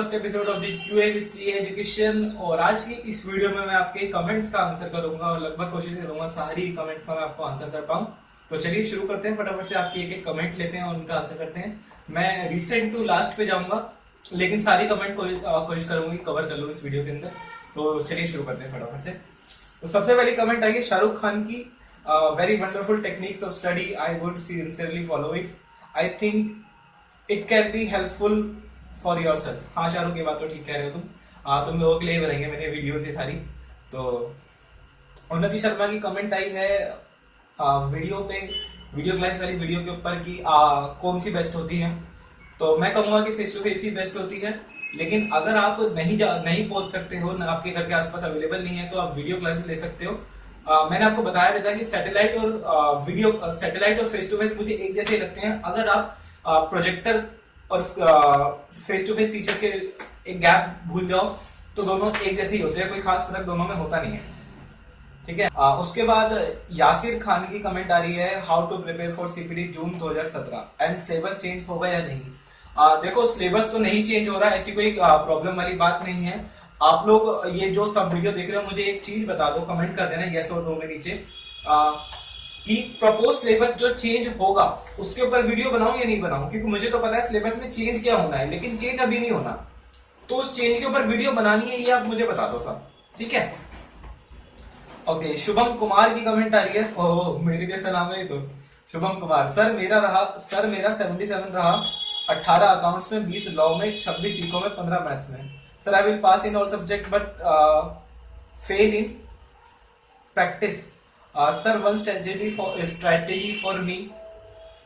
First episode of the QA with CA education. और आज की इस वीडियो में मैं आपके कमेंट्स का आंसर करूंगा और लगभग कोशिश करूंगा सारी कमेंट्स का मैं आपको आंसर कर पाऊं। तो चलिए शुरू करते हैं, फटाफट से आपके एक एक कमेंट लेते हैं और उनका आंसर करते हैं। मैं रिसेंट टू लास्ट पे जाऊंगा, लेकिन सारी कमेंट कोशिश करूंगी कवर कर लूँ इस वीडियो के अंदर। तो चलिए शुरू करते हैं फटाफट से। तो सबसे पहली कमेंट आई है शाहरुख खान की, very wonderful techniques of study, I would sincerely follow it, I think it can be helpful for your self. हाँ शाहरुख, ये बात तो ठीक कह रहे हो तुम लोगों के लिए बनाएंगे मैंने वीडियोस ये सारी। तो उन्नति शर्मा की कमेंट आई है वीडियो क्लास वाली वीडियो के ऊपर कि कौन सी बेस्ट होती है। तो मैं कहूँगा कि फेस टू फेस ही बेस्ट होती है, लेकिन अगर आप नहीं पहुंच सकते हो, आपके घर के आसपास अवेलेबल नहीं है, तो आप वीडियो क्लासेस ले सकते हो। मैंने आपको बताया भी था कि सैटेलाइट और फेस टू फेस मुझे एक जैसे ही लगते हैं। अगर आप प्रोजेक्टर और फेस टू फेस टीचर के एक गैप भूल जाओ तो दोनों एक जैसे ही होते हैं, कोई खास फर्क दोनों में होता नहीं है। ठीक है। उसके बाद यासिर खान की कमेंट आ रही है, how to prepare for CPT June 2017 and syllabus change होगा या नहीं। देखो, सिलेबस तो नहीं चेंज हो रहा, ऐसी कोई प्रॉब्लम वाली बात नहीं है। आप लोग ये जो सब वीडियो देख रहे हो, मुझे एक चीज बता दो, कमेंट कर देना यस और नो में नीचे, कि प्रपोज सिलेबस जो चेंज होगा उसके ऊपर वीडियो बनाऊं या नहीं बनाऊं, क्योंकि मुझे तो पता है सिलेबस में चेंज क्या होना है, लेकिन चेंज अभी नहीं होना। तो उस चेंज के ऊपर वीडियो बनानी है, ये आप मुझे बता दो सब। ठीक है। ओके, शुभम कुमार की कमेंट आ रही है, ओह मेरी जैसा नाम है तो। शुभम कुमार, सर मेरा 77 रहा, 18 अकाउंट्स में, 20 लॉ में, 26 इको में, 15 मैथ्स में। Sir I will pass in all subject but fail in practice. Sir one strategy for me.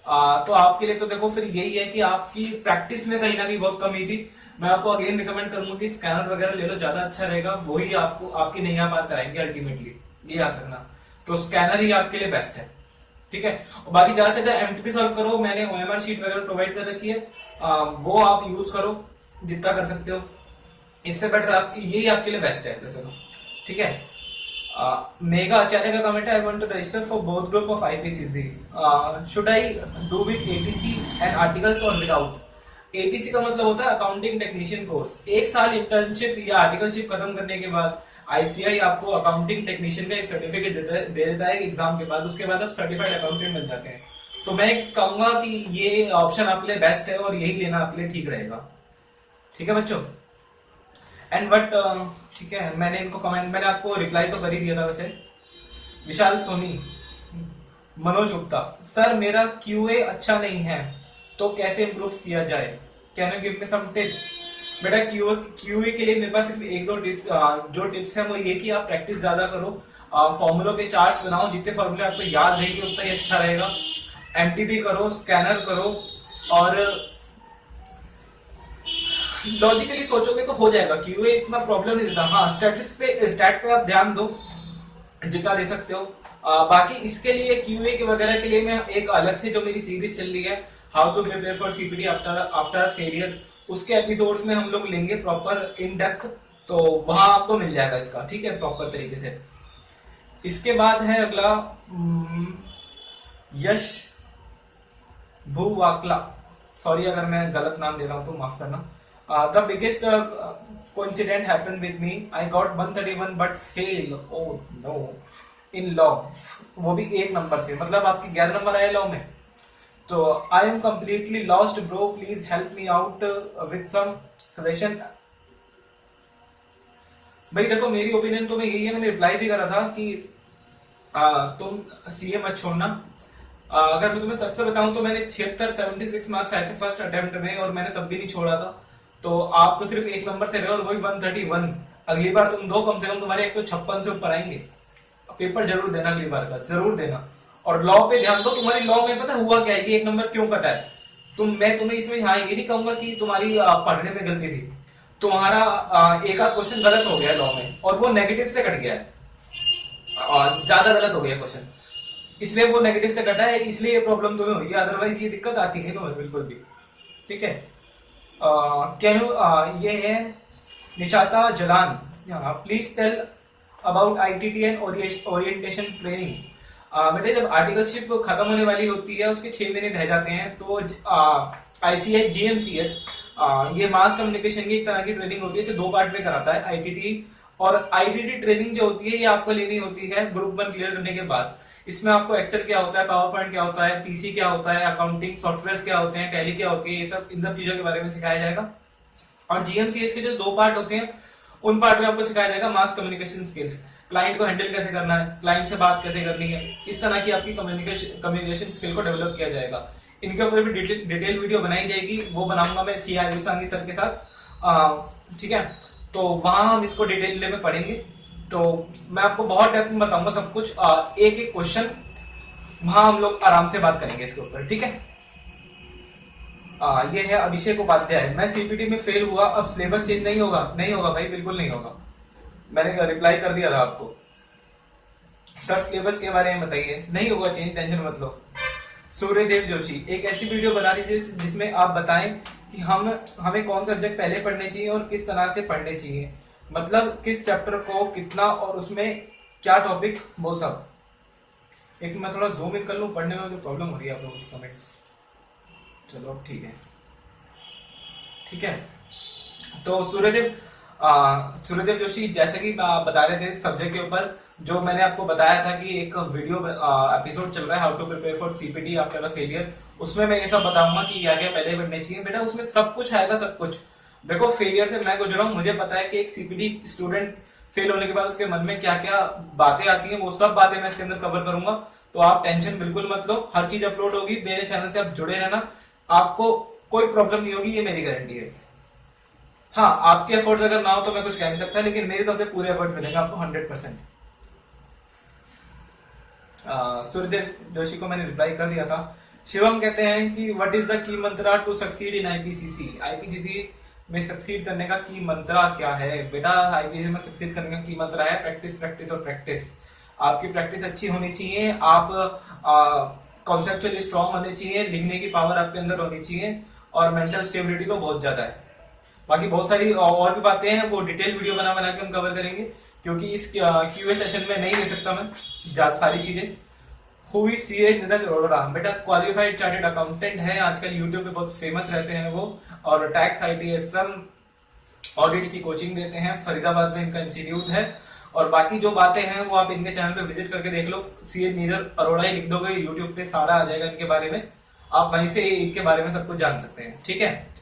तो आपके लिए तो देखो फिर यही है कि आपकी प्रैक्टिस में कहीं ना कहीं बहुत कमी थी। मैं आपको अगेन रिकमेंड करूंगा कि स्कैनर वगैरह ले लो, ज्यादा अच्छा रहेगा। वही आपको आपकी नैया पार कराएंगे अल्टीमेटली, ये याद रखना। तो स्कैनर ही आपके लिए बेस्ट है। ठीक है। और बाकी ज्यादा से ज्यादा एमटीपी सॉल्व करो, मैंने ओएमआर शीट वगैरह प्रोवाइड कर रखी है, वो आप यूज करो जितना कर सकते हो। इससे बेटर आप यही आपके लिए बेस्ट है वैसे तो। ठीक है। मेघा आचार्य का कमेंट है, I want to register for both group of IPCB, should I do with ATC and articles और विदाउट। एटीसी का मतलब होता है अकाउंटिंग टेक्नीशियन कोर्स। एक साल इंटर्नशिप या आर्टिकलशिप खत्म करने के बाद आईसीआई आपको अकाउंटिंग टेक्नीशियन का एक सर्टिफिकेट दे देता है एग्जाम के बाद। उसके बाद आप सर्टिफाइड अकाउंटेंट बन जाते हैं। तो मैं कहूंगा कि ये ऑप्शन आपके लिए बेस्ट है और यही लेना आपके लिए ठीक रहेगा। ठीक है बच्चों। एंड बट ठीक है, मैंने आपको रिप्लाई तो कर ही दिया था वैसे। विशाल सोनी, मनोज गुप्ता, सर मेरा क्यूए अच्छा नहीं है तो कैसे इम्प्रूव किया जाए, can you give me some tips. बेटा क्यूए के लिए मेरे पास सिर्फ एक दो टिप्स, जो टिप्स हैं वो ये कि आप प्रैक्टिस ज्यादा करो, फॉर्मूलों के चार्ट्स बनाओ, जितने फॉर्मूले आपको याद रहेंगे उतना ही अच्छा रहेगा। एमटीपी करो, स्कैनर करो, और लॉजिकली सोचोगे तो हो जाएगा। क्यूए इतना प्रॉब्लम नहीं देता। हाँ, स्टैट पे आप ध्यान दो जितना दे सकते हो। बाकी इसके लिए क्यूए के वगैरह के लिए मैं एक अलग से जो मेरी सीरीज चल रही है, how to prepare for CPT after failure, उसके एपिसोड्स में हम लोग लेंगे प्रॉपर इन डेप्थ, तो वहां आपको मिल जाएगा इसका। ठीक है, प्रॉपर तरीके से। इसके बाद है अगला यश भूवाकला, सॉरी अगर मैं गलत नाम ले रहा हूं तो माफ करना। The biggest coincidence happened with me. I got 131 but fail. Oh no. In law, वो भी एक नंबर से, मतलब आपके 11 नंबर आए लॉ में। तो I am completely lost bro. Please help me out with some suggestion. भाई देखो, मेरी ओपिनियन तो मैं यही है, मैंने रिप्लाई भी करा था कि तुम सीए मत छोड़ना। अगर मैं तुम्हें सच से बताऊं तो मैंने 76 मार्क्स आए थे फर्स्ट अटेम्प्ट में, और मैंने तब भी नहीं छोड़ा था। तो आप तो सिर्फ एक नंबर से रहे और वही 131। अगली बार तुम दो, कम से कम तुम्हारे 156 से ऊपर आएंगे। पेपर जरूर देना, अगली बार का जरूर देना। और लॉ पे ध्यान दो, तुम्हारी लॉ में पता हुआ क्या है, ये एक नंबर क्यों कटा है। मैं तुम्हें इसमें हाँ ये नहीं कहूंगा कि तुम्हारी पढ़ने में गलती थी, तुम्हारा एक आध क्वेश्चन गलत हो गया लॉ में, और वो नेगेटिव से कट गया है, और ज्यादा गलत हो गया क्वेश्चन, इसलिए वो नेगेटिव से कटा है, इसलिए ये प्रॉब्लम तुम्हें हुई है। अदरवाइज ये दिक्कत आती नहीं तुम्हें बिल्कुल भी। ठीक है। ये है Nishata Jalan, please tell about ITT and orientation training. बेटे जब आर्टिकलशिप खत्म होने वाली होती है, उसके 6 महीने रह जाते हैं, तो आईसीआई जीएमसीएस ये मास कम्युनिकेशन की एक तरह की ट्रेनिंग होती है, इसे 2 पार्ट में कराता है आईटीटी। और आईटीटी ट्रेनिंग जो होती है ये आपको लेनी होती है ग्रुप 1 क्लियर करने के बाद। इसमें आपको एक्सेल क्या होता है, पावर पॉइंट क्या होता है, पीसी क्या होता है, अकाउंटिंग सॉफ्टवेयर क्या होते हैं, टैली क्या होती है, ये सब इन सब चीजों के बारे में सिखाया जाएगा। और जीएमसीएस के जो 2 पार्ट होते हैं उन पार्ट में आपको सिखाया जाएगा मास कम्युनिकेशन स्किल्स, क्लाइंट को हैंडल कैसे करना है, क्लाइंट से बात कैसे करनी है, इस तरह की आपकी कम्युनिकेशन स्किल को डेवलप किया जाएगा। इनके ऊपर भी डिटेल वीडियो बनाई जाएगी, वो बनाऊंगा मैं सीआर युसांगी सर के साथ। ठीक है, तो वहां हम इसको डिटेल में पढ़ेंगे। तो मैं आपको बहुत डेप्थ में बताऊंगा सब कुछ, एक एक क्वेश्चन वहां हम लोग आराम से बात करेंगे इसके ऊपर। ठीक है, ये है अभिषेक उपाध्याय, मैं सीपीटी में फेल हुआ, अब सिलेबस चेंज नहीं होगा? नहीं होगा भाई, बिल्कुल नहीं होगा। मैंने रिप्लाई कर दिया था आपको। सर सिलेबस के बारे में बताइए, नहीं होगा चेंज, टेंशन मत लो। सूर्यदेव जोशी, एक ऐसी वीडियो बना दीजिए जिसमें आप बताएं कि हमें कौन सब्जेक्ट पहले पढ़ने चाहिए और किस तरह से पढ़ने चाहिए, मतलब किस चैप्टर को कितना और उसमें क्या टॉपिक, वो सब। एक मैं थोड़ा जूम इन कर लूं, पढ़ने में मुझे प्रॉब्लम हो रही है आप लोगों की कमेंट्स। चलो ठीक है, ठीक है। तो सूर्यदेव जोशी, जैसे कि आप बता रहे थे सब्जेक्ट के ऊपर, जो मैंने आपको बताया था कि एक वीडियो एपिसोड चल रहा है how to prepare for CPT after a failure, उसमें मैं ये सब बताऊंगा कि क्या क्या पहले पढ़ने चाहिए। बेटा उसमें सब कुछ आएगा, सब कुछ। देखो फेलियर से मैं गुजरा हूं, मुझे पता है कि एक सीपीटी स्टूडेंट फेल होने के बाद उसके मन में क्या क्या बातें आती हैं, वो सब बातें मैं इसके अंदर कवर करूंगा। तो आप टेंशन बिल्कुल मत लो, हर चीज अपलोड होगी, मेरे चैनल से आप जुड़े रहना, आपको कोई प्रॉब्लम नहीं होगी, ये मेरी गारंटी है। हाँ, आपके एफर्ट्स अगर ना हो तो मैं कुछ कह नहीं सकता, लेकिन मेरी तरफ से पूरे एफर्ट्स मिलेंगे आपको 100%। सूर्यदेव जोशी को मैंने रिप्लाई कर दिया था। शिवम कहते हैं कि what is the key mantra to succeed in IPCC? IPCC में सक्सीड करने का की मंत्रा क्या है? बेटा आईपीसीसी में सक्सीड करने का की मंत्रा है प्रैक्टिस, प्रैक्टिस और प्रैक्टिस। आपकी प्रैक्टिस अच्छी होनी चाहिए, आप कॉन्सेप्चुअली स्ट्रांग होने चाहिए, लिखने की पावर आपके अंदर होनी चाहिए, और मेंटल स्टेबिलिटी तो बहुत ज्यादा है। बाकी बहुत सारी और भी बातें हैं, वो डिटेल वीडियो बना बना के हम कवर करेंगे, क्योंकि इस क्यूए सेशन में नहीं ले सकता मैं सारी चीजें। Who is CA Neeraj Arora? बेटा क्वालिफाइड चार्टेड अकाउंटेंट है, आजकल यूट्यूब पे बहुत फेमस रहते हैं वो, और टैक्स आईटीएसएम ऑडिट की कोचिंग देते हैं, फरीदाबाद में इनका इंस्टीट्यूट है। और बाकी जो बातें हैं वो आप इनके चैनल पे विजिट करके देख लो, सीए नीरज अरोड़ा ही लिख दोगे यूट्यूब पे, सारा आ जाएगा इनके बारे में, आप वहीं से इनके बारे में सब कुछ जान सकते हैं। ठीक है,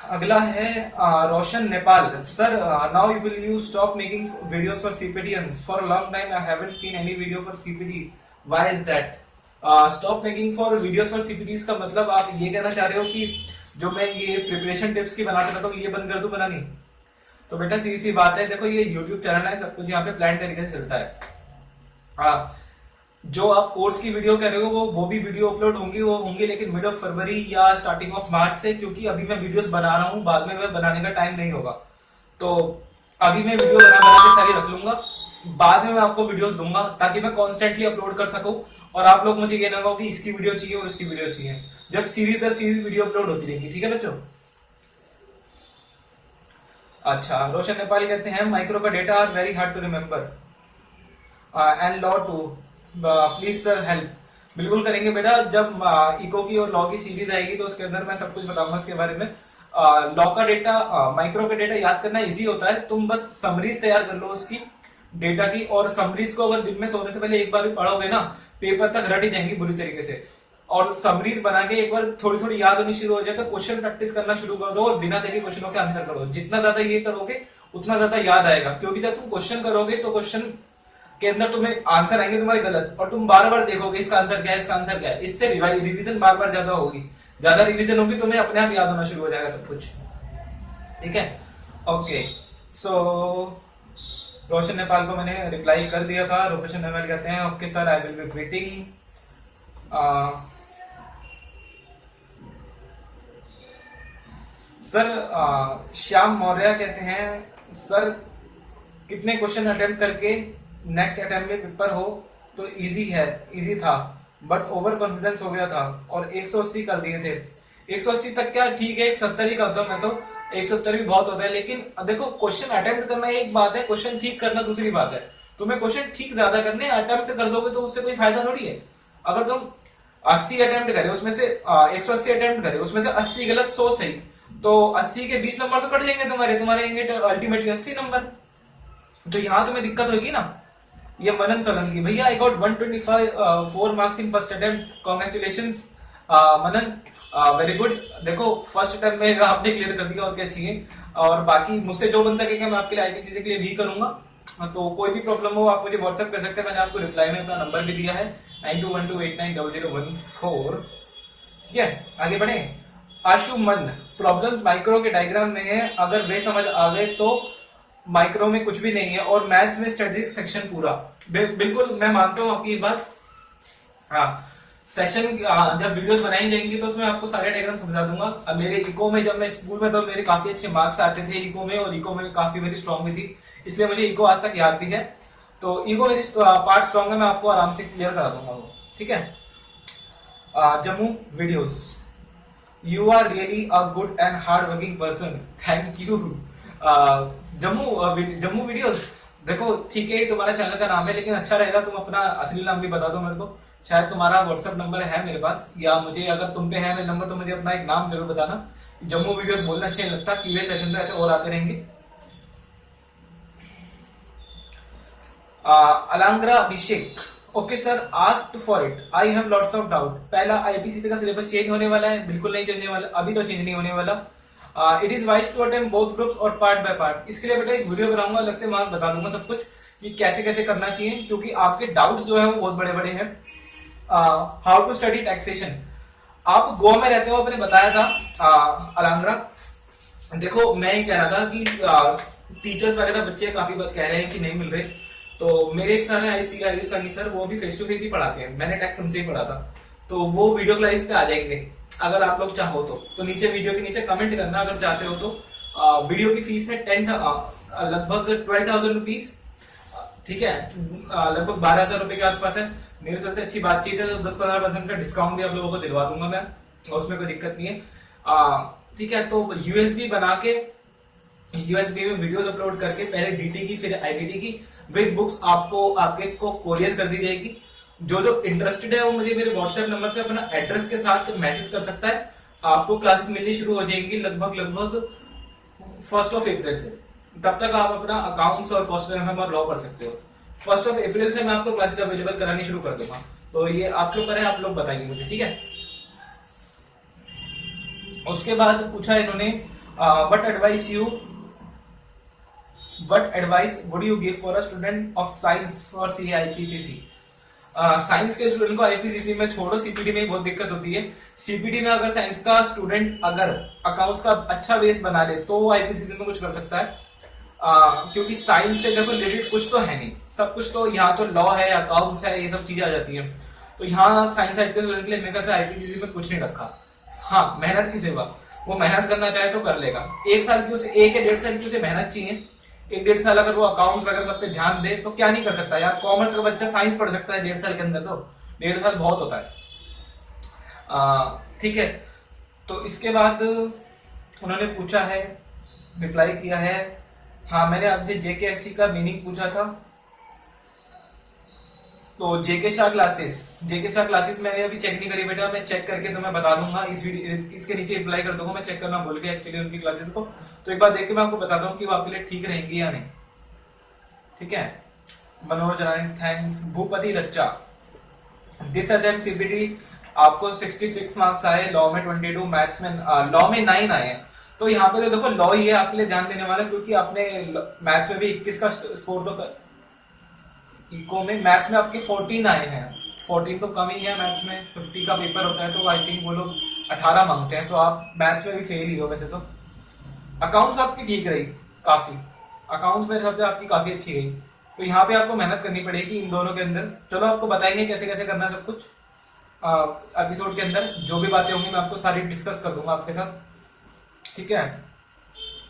अगला है Roshan Nepal. Sir now will you stop making videos for CPTians? For a long time I haven't seen any video for CPT, why is that? Stop making for videos for CPTs का मतलब आप ये कहना चाह रहे हो कि जो मैं ये प्रिपरेशन टिप्स की बनाता था तो ये बंद कर दूं बनानी? तो बेटा सीधी सी बात है, देखो ये यूट्यूब चैनल है, सब कुछ यहाँ पे प्लान तरीके से चलता है। जो आप कोर्स की वीडियो कह रहे हो वो भी वीडियो अपलोड होंगी, वो होंगी, लेकिन मिड ऑफ फरवरी या स्टार्टिंग ऑफ मार्च से, क्योंकि अभी मैं वीडियोस बना रहा हूँ, बाद में मैं बनाने का टाइम नहीं होगा। तो अभी मैं वीडियो बना बना के सारी रख लूंगा, बाद में मैं आपको वीडियोस दूंगा ताकि मैं कॉन्स्टेंटली अपलोड कर सकूं, और आप लोग मुझे ये ना कहो कि इसकी वीडियो चाहिए और इसकी वीडियो चाहिए, जब सीरीज दर सीरीज वीडियो अपलोड होती रहेगी। ठीक है बच्चों? अच्छा, रोशन नेपाल कहते हैं माइक्रो का data are very hard to remember and law too, please sir help. बिल्कुल करेंगे बेटा, जब इको की और लॉ की सीरीज आएगी तो उसके अंदर मैं सब कुछ बताऊंगा इसके बारे में। लॉ का डेटा, माइक्रो का डेटा याद करना इजी होता है, तुम बस समरीज तैयार कर लो उसकी डेटा की, और समरीज को अगर दिन में सोने से पहले एक बार भी पढ़ोगे ना, पेपर तक रट ही जाएंगी बुरी तरीके से। और समरीज बना के एक बार थोड़ी थोड़ी याद होनी शुरू हो जाए तो क्वेश्चन प्रैक्टिस करना शुरू कर दो, और बिना देखे क्वेश्चनों के आंसर करो। जितना ज्यादा ये करोगे उतना ज्यादा याद आएगा, क्योंकि जब तुम क्वेश्चन करोगे तो क्वेश्चन के अंदर तुम्हें आंसर आएंगे तुम्हारे गलत, और तुम बार बार देखोगे इसका आंसर क्या है, इसका आंसर क्या है, इससे रिवीजन बार बार ज्यादा होगी, ज्यादा रिवीजन होगी तुम्हें अपने आप याद होना शुरू हो जाएगा सब कुछ। ठीक है, ओके। सो रोशन नेपाल को मैंने रिप्लाई कर दिया था। रोशन नेपाल कहते हैं okay sir I will be quitting. Sir Shyam Maurya कहते हैं सर कितने क्वेश्चन अटेम्प्ट करके नेक्स्ट अटेम्प्ट में पेपर हो तो इजी है, इजी था, बट ओवर कॉन्फिडेंस हो गया था और 180 कर दिए थे। 180 तक क्या, ठीक है 170 ही करता हूँ मैं तो, 170 भी बहुत होता है। लेकिन देखो क्वेश्चन अटेम्प्ट करना एक बात है, क्वेश्चन ठीक करना दूसरी बात है। तुम्हें क्वेश्चन ठीक ज्यादा करने, अटेम्प्ट कर दोगे तो उससे कोई फायदा थोड़ी है। अगर तुम 80 अटेम्प्ट करे, उसमें से 180 अटेम्प्ट करे, उसमें से 80 गलत 100 सही, तो 80 के 20 नंबर तो कट जाएंगे तुम्हारे आएंगे तो अल्टीमेटली 80 नंबर। तो यहाँ तुम्हें दिक्कत होगी ना। ये मनन सोलंकी, भैया I got 125 4 marks in first attempt, congratulations Manan, very good. देखो फर्स्ट अटेम्प्ट में आपने क्लियर कर दिया और क्या चाहिए, और बाकी मुझसे जो बन सकेगा मैं आपके लिए आईपीसीसी के लिए भी करूंगा। तो कोई भी प्रॉब्लम हो आप मुझे व्हाट्सएप कर सकते हैं, मैंने आपको रिप्लाई में अपना नंबर भी दिया है 9212890014। ठीक है, आगे बढ़े। आशु मन, प्रॉब्लम्स माइक्रो के डायग्राम में है, अगर वे समझ आ गए तो माइक्रो में कुछ भी नहीं है, और मैथ्स में स्टैटिस्टिक सेक्शन पूरा। बिल्कुल मैं मानता हूँ आपकी इस बात। हाँ, सेशन जब वीडियोस बनाई जाएंगी तो उसमें आपको सारे डायग्राम समझा दूंगा। अब मेरे इको में जब मैं स्कूल में तो मेरे काफी अच्छे मार्क्स आते थे इको में, और इको में काफी मेरी स्ट्रॉन्ग भी थी, इसलिए मुझे इको आज तक याद भी है। तो इको मेरी पार्ट स्ट्रॉन्ग है, मैं आपको आराम से क्लियर करा दूंगा वो। ठीक है। Jammu videos, you are really a good and hard working person, thank you. Jammu videos, देखो ठीक है तुम्हारा चैनल का नाम है, लेकिन अच्छा रहेगा तुम अपना असली नाम भी बता दो मेरे को। शायद तुम्हारा व्हाट्सएप नंबर है मेरे पास, या मुझे अगर तुम पे है मेरा नंबर तो मुझे अपना एक नाम जरूर बताना। जम्मू वीडियोस बोलना अच्छा नहीं लगता, क्यूए सेशन तो ऐसे और आते रहेंगे। अलांग्रा Abhishek, okay sir, asked for it, I have lots of doubt. पहला, आईपीसीसी का सिलेबस चेंज होने वाला है? बिल्कुल नहीं चेंज होने वाला, अभी तो चेंज नहीं होने वाला। It is wise to attempt both groups और पार्ट बाय पार्ट। इसके लिए बेटा एक वीडियो बनाऊंगा अलग से, वहां बता दूंगा सब कुछ कि कैसे कैसे करना चाहिए, क्योंकि आपके डाउट्स जो है वो बहुत बड़े बड़े हैं। हाउ टू स्टडी टैक्सेशन, आप गोवा में रहते हो, आपने बताया था अलांग्रा। देखो मैं ये कह रहा था कि टीचर्स वगैरह बच्चे काफी बात कह रहे हैं कि नहीं मिल रहे, तो मेरे एक सर है आईसी आयुष सानी सर, वो भी फेस टू फेस ही पढ़ाते हैं, मैंने टैक्स उनसे ही पढ़ा था, तो वो वीडियो क्लास पे आ जाएंगे अगर आप लोग चाहो तो नीचे वीडियो के नीचे कमेंट करना अगर चाहते हो तो। वीडियो की फीस है लगभग 12,000 रुपीज। ठीक है, लगभग 12,000 रुपए के आसपास है। मेरे सबसे अच्छी बातचीत है तो 10-15% का डिस्काउंट भी आप लोगों को दिलवा दूंगा मैं, उसमें कोई दिक्कत नहीं है। ठीक है, तो यूएसबी बना के यूएसबी में वीडियोस अपलोड करके पहले डीटी की फिर आईडीटी की विद बुक्स आपको आपके को कोरियर कर दी जाएगी। जो जो इंटरेस्टेड है वो मुझे मेरे व्हाट्सएप नंबर पे अपना एड्रेस के साथ मैसेज कर सकता है। आपको क्लासेस मिलनी शुरू हो जाएंगी लगभग 1 अप्रैल से। तब तक आप अपना अकाउंट्स और कॉस्ट लॉ कर सकते हो। 1 अप्रैल से मैं आपको क्लासेस अवेलेबल करानी शुरू कर दूंगा, तो ये आपके ऊपर है, आप लोग बताइए मुझे। ठीक है, उसके बाद पूछा इन्होंने what advice would you give for a student of science for CIPCC? Science के स्टूडेंट को आईपीसीसी में छोड़ो, सीपीटी में बहुत दिक्कत होती है। सीपीटी में अगर साइंस का स्टूडेंट अगर अकाउंट्स का अच्छा बेस बना ले तो वो आईपीसीसी में कुछ कर सकता है। क्योंकि साइंस से देखो रिलेटेड कुछ तो है नहीं, सब कुछ तो यहाँ तो लॉ है, अकाउंट्स है, ये सब चीजें आ जाती है। तो यहाँ साइंस साइड के स्टूडेंट के लिए मेरे ख्याल से आईपीसीसी में कुछ नहीं रखा। हाँ, मेहनत की सेवा, वो मेहनत करना चाहे तो कर लेगा। 1 साल की उसे 1 या 1.5 साल की उसे मेहनत चाहिए। 1-1.5 साल अगर वो अकाउंट्स वगैरह सब पे ध्यान दे तो क्या नहीं कर सकता यार। कॉमर्स का बच्चा साइंस पढ़ सकता है 1.5 साल के अंदर, तो 1.5 साल बहुत होता है। ठीक है, तो इसके बाद उन्होंने पूछा है, रिप्लाई किया है। हाँ, मैंने आपसे जेकेएससी का मीनिंग पूछा था, तो जेके शाह क्लासेस मैंने अभी चेक नहीं करी बेटा, मैं चेक करके तो मैं बता दूंगा। इसके नीचे रिप्लाई कर दूंगा, मैं चेक करना भूल गया एक्चुअली उनकी क्लासेस को, तो एक बार देख के मैं आपको बताता हूँ कि वो आपके लिए ठीक रहेंगी या नहीं। ठीक है, Manoj Rai thanks. Bhupathi Racha, this attempt CPT आपको 66 मार्क्स आए, लॉ में 22, मैथ्स में लॉ में 9 आए हैं। तो यहाँ पे तो देखो लॉ ही है आपके लिए ध्यान देने वाला, क्योंकि आपने मैथ्स में भी 21 का स्कोर तो इको में मैथ्स में आपके 14 आए हैं। 14 तो कम ही है, मैथ्स में 50 का पेपर होता है, तो आई थिंक वो लोग 18 मांगते हैं, तो आप मैथ्स में भी फेल ही हो वैसे तो। अकाउंट्स आपकी ठीक रही काफी, अकाउंट्स मेरे हिसाब से आपकी काफी अच्छी गई, तो यहाँ पे आपको मेहनत करनी पड़ेगी इन दोनों के अंदर। चलो आपको बताएंगे कैसे कैसे करना है सब कुछ एपिसोड के अंदर, जो भी बातें होंगी मैं आपको सारी डिस्कस कर दूंगा आपके साथ। ठीक है,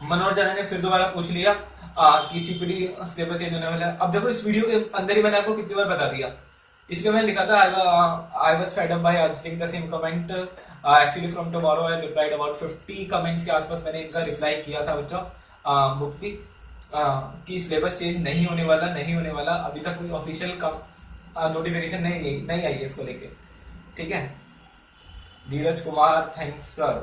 मनोज जाना ने फिर दोबारा पूछ लिया कि सीपीटी सिलेबस चेंज होने वाला है। अब देखो इस वीडियो के अंदर ही मैंने आपको कितनी बार बता दिया, इसलिए मैंने लिखा था I was fed up by answering the same comment actually from tomorrow I replied about 50 comments के आसपास मैंने इनका रिप्लाई किया था बच्चों। मुफ्ती कि सिलेबस चेंज नहीं होने वाला, अभी तक कोई ऑफिशियल नोटिफिकेशन नहीं आई है इसको लेके। ठीक है, Dheeraj Kumar, thanks sir.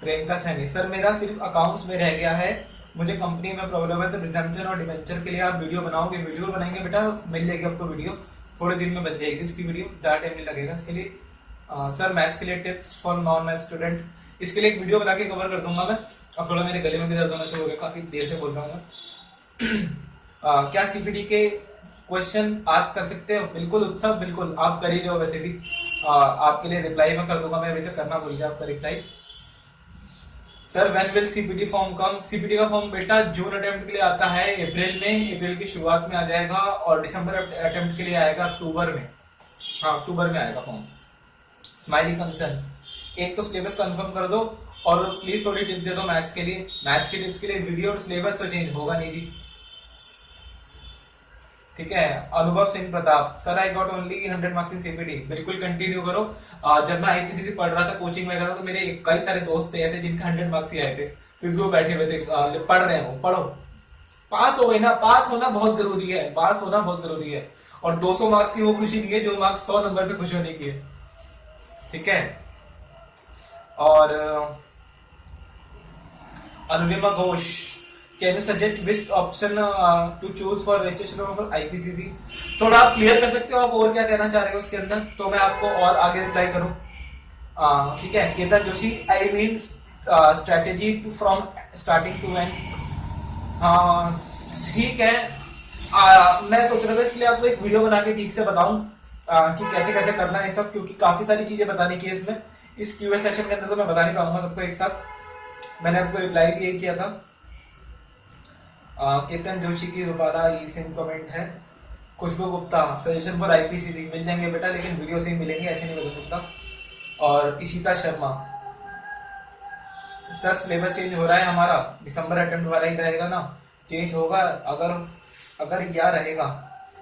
Priyanka Saini, sir मेरा सिर्फ अकाउंट्स में रह गया है, मुझे कंपनी में प्रॉब्लम है, तो रिटेंशन और डिवेंचर के लिए आप वीडियो बनाओगे? वीडियो बनाएंगे बेटा, मिल जाएगी आपको वीडियो, थोड़े दिन में बन जाएगी इसकी वीडियो, ज़्यादा टाइम नहीं लगेगा इसके लिए। सर मैथ्स के लिए tips for non math student, इसके लिए एक वीडियो बना के कवर कर दूंगा मैं। अब थोड़ा मेरे गले में भी दर्द होना शुरू हो गया, काफ़ी देर से बोल रहा हूँ मैं। क्या सीपीटी के क्वेश्चन आस्क कर सकते हो? बिल्कुल उत्सव, बिल्कुल आप कर ही लो, वैसे भी आपके लिए रिप्लाई मैं कर दूंगा, मैं अभी तक करना भूल गया आपका reply. Sir when will CPT form come? CPT का फॉर्म बेटा जून अटेम्प्ट के लिए आता है अप्रैल में, अप्रैल की शुरुआत में आ जाएगा, और दिसंबर अटेम्प्ट के लिए आएगा अक्टूबर में। हाँ अक्टूबर में आएगा फॉर्म। स्माइली कंसर्न, एक तो सिलेबस कंफर्म कर दो, और प्लीज थोड़ी टिप दे दो मैथ्स के लिए। मैथ्स के टिप्स के लिए वीडियो और सिलेबस तो चेंज होगा नहीं जी, ठीक है। अनुभव Singh Pratap, sir I got only 100 marks in CPT, बिल्कुल कंटिन्यू करो। जब मैं आईपीसीसी पढ़ रहा था कोचिंग वगैरह, तो मेरे कई सारे दोस्त थे ऐसे जिनका 100 मार्क्स ही आए थे, फिर भी वो बैठे हुए थे, पढ़ रहे हैं, वो पढ़ो, पास हो गए ना। पास होना बहुत जरूरी है, पास होना बहुत जरूरी है, और 200 मार्क्स की वो खुशी नहीं है जो मार्क्स 100 नंबर पे खुश होने की है, ठीक है। और Anurima Ghosh, can you suggest which option to choose for registration for IPCC? थोड़ा आप क्लियर कर सकते हो आप और क्या कहना चाह रहे हो उसके अंदर, तो मैं आपको और आगे रिप्लाई करूं, ठीक है। Ketan Joshi, I mean strategy to from starting to end, हाँ ठीक है। मैं सोच रहा था इसके लिए आपको एक वीडियो बना के ठीक से बताऊं कि कैसे कैसे करना है सब, क्योंकि काफी सारी चीजें बताने की है इसमें। इस क्यूए सेशन के अंदर तो मैं बता नहीं पाऊंगा सबको एक साथ। मैंने आपको रिप्लाई भी यही किया था। केतन जोशी की दोबारा ये सेम कमेंट है। खुशबू गुप्ता, सजेशन फॉर आईपीसीसी, मिल जाएंगे बेटा, लेकिन वीडियो से ही मिलेंगे, ऐसे नहीं बता सकता। और Ishita Sharma, sir syllabus change हो रहा है हमारा, दिसंबर अटेम्प्ट वाला ही रहेगा ना? चेंज होगा, अगर यह रहेगा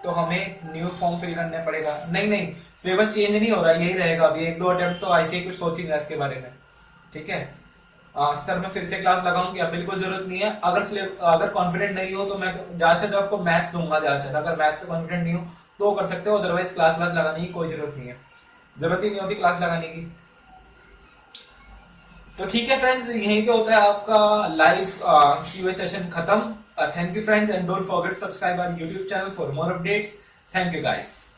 तो हमें न्यू फॉर्म फिल करने पड़ेगा। नहीं नहीं, सिलेबस चेंज नहीं हो रहा, यही रहेगा अभी, 1-2 अटेम्प्ट तो ऐसे ही कुछ सोचेंगे इसके बारे में, ठीक है। सर मैं फिर से क्लास लगाऊं क्या? बिल्कुल जरूरत नहीं है। अगर कॉन्फिडेंट नहीं हो तो मैं ज्यादा से आपको मैथ्स दूंगा, ज्यादा से अगर मैथ्स पे कॉन्फिडेंट नहीं हो तो कर सकते हो, अदरवाइज क्लास लगाने की कोई जरूरत नहीं है, जरूरत ही नहीं होती क्लास लगाने की। तो ठीक है फ्रेंड्स, यहीं पे होता है आपका लाइव क्यूए सेशन खत्म। Thank you friends, and don't forget subscribe our YouTube channel for more updates. Thank you guys.